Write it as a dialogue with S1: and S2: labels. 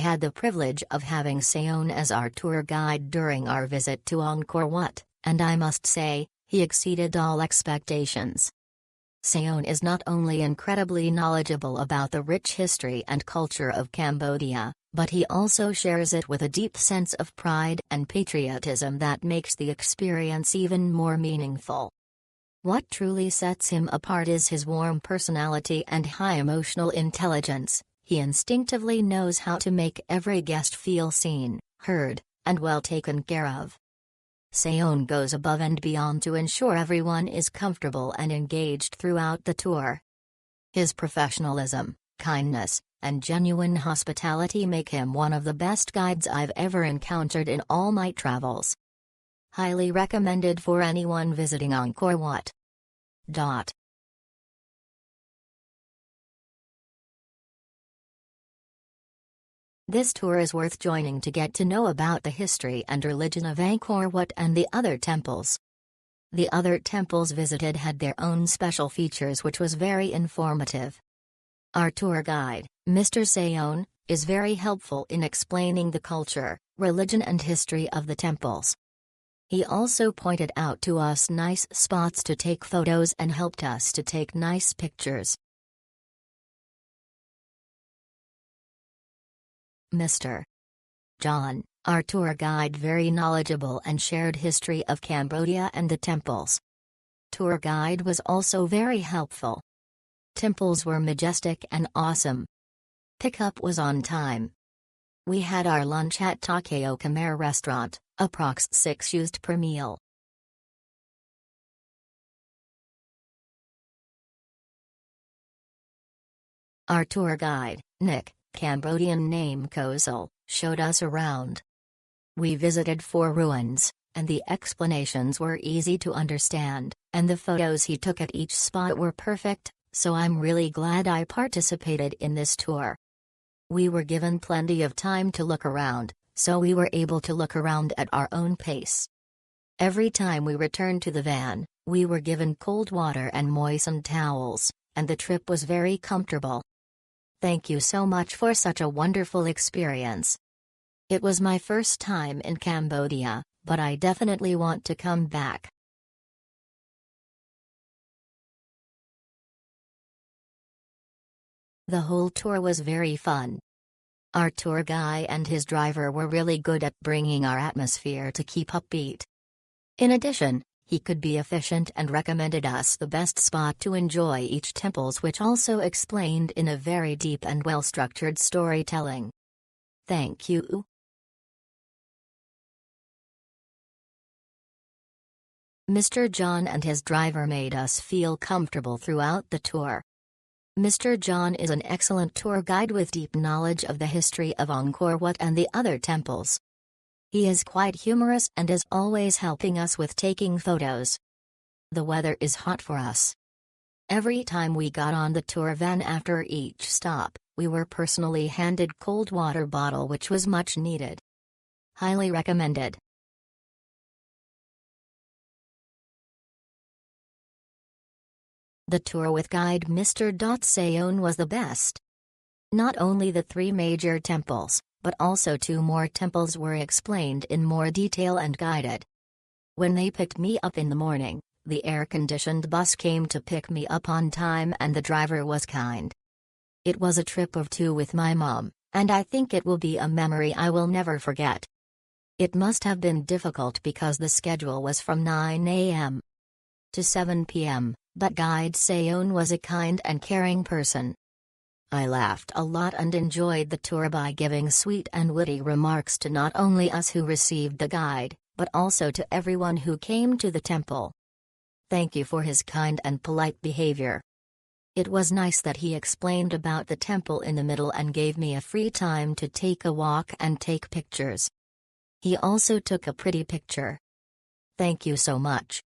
S1: had the privilege of having Seon as our tour guide during our visit to Angkor Wat, and I must say, he exceeded all expectations. Seon is not only incredibly knowledgeable about the rich history and culture of Cambodia, but he also shares it with a deep sense of pride and patriotism that makes the experience even more meaningful. What truly sets him apart is his warm personality and high emotional intelligence. He instinctively knows how to make every guest feel seen, heard, and well taken care of. Seon goes above and beyond to ensure everyone is comfortable and engaged throughout the tour. His professionalism, kindness, and genuine hospitality make him one of the best guides I've ever encountered in all my travels. Highly recommended for anyone visiting Angkor Wat. This tour is worth joining to get to know about the history and religion of Angkor Wat and the other temples. The other temples visited had their own special features, which was very informative. Our tour guide, Mr. Seon, is very helpful in explaining the culture, religion and history of the temples. He also pointed out to us nice spots to take photos and helped us to take nice pictures. Mr. John, our tour guide, very knowledgeable and shared history of Cambodia and the temples. Tour guide was also very helpful. Temples were majestic and awesome. Pickup was on time. We had our lunch at Takeo Khmer restaurant, approx 6 used per meal. Our tour guide, Nick, Cambodian name Kozal, showed us around. We visited 4 ruins, and the explanations were easy to understand, and the photos he took at each spot were perfect, so I'm really glad I participated in this tour. We were given plenty of time to look around, so we were able to look around at our own pace. Every time we returned to the van, we were given cold water and moistened towels, and the trip was very comfortable. Thank you so much for such a wonderful experience. It was my first time in Cambodia, but I definitely want to come back. The whole tour was very fun. Our tour guide and his driver were really good at bringing our atmosphere to keep upbeat. In addition, he could be efficient and recommended us the best spot to enjoy each temples, which also explained in a very deep and well-structured storytelling. Thank you. Mr. John and his driver made us feel comfortable throughout the tour. Mr. John is an excellent tour guide with deep knowledge of the history of Angkor Wat and the other temples. He is quite humorous and is always helping us with taking photos. The weather is hot for us. Every time we got on the tour van after each stop, we were personally handed cold water bottle, which was much needed. Highly recommended. The tour with guide Mr. Seon was the best. Not only the 3 major temples, but also 2 more temples were explained in more detail and guided. When they picked me up in the morning, the air-conditioned bus came to pick me up on time and the driver was kind. It was a trip of 2 with my mom, and I think it will be a memory I will never forget. It must have been difficult because the schedule was from 9 a.m. to 7 p.m., but guide Seon was a kind and caring person. I laughed a lot and enjoyed the tour by giving sweet and witty remarks to not only us who received the guide, but also to everyone who came to the temple. Thank you for his kind and polite behavior. It was nice that he explained about the temple in the middle and gave me a free time to take a walk and take pictures. He also took a pretty picture. Thank you so much.